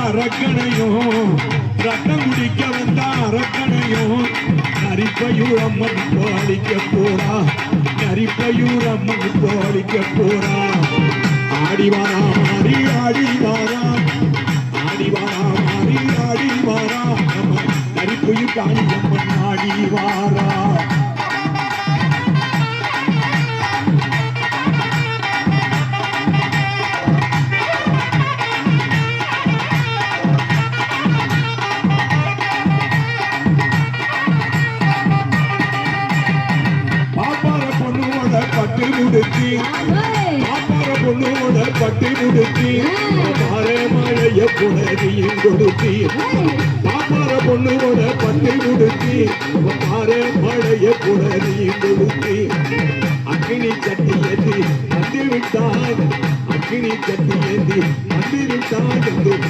அரக்கனையும் ரத்தம் குடிக்க வந்த அரக்கனையும் நரிப்பையூர் அம்மன் பாலிக்க போறா நரிப்பையூர் அம்மன் பாலிக்க போறா ஆடிவாரா மாறி ஆடிவாரா ஆடிவாரா மாறி ஆடிவாரா நம்ம நரிப்பையூர் காளியம்மன் ஆடிவாரா பட்டு முடிச்சு பாப்பார பொண்ணோட பட்டு முடிச்சு பாறை மழைய புனரியும் கொடுத்தி பாப்பார பொண்ணோட பட்டு முடிச்சு பாறை மழைய புனரியும் கொடுத்தி அக்னி சட்டி ஏந்தி வந்து விட்டான் அக்னி சட்டி ஏந்தி வந்து விட்டான்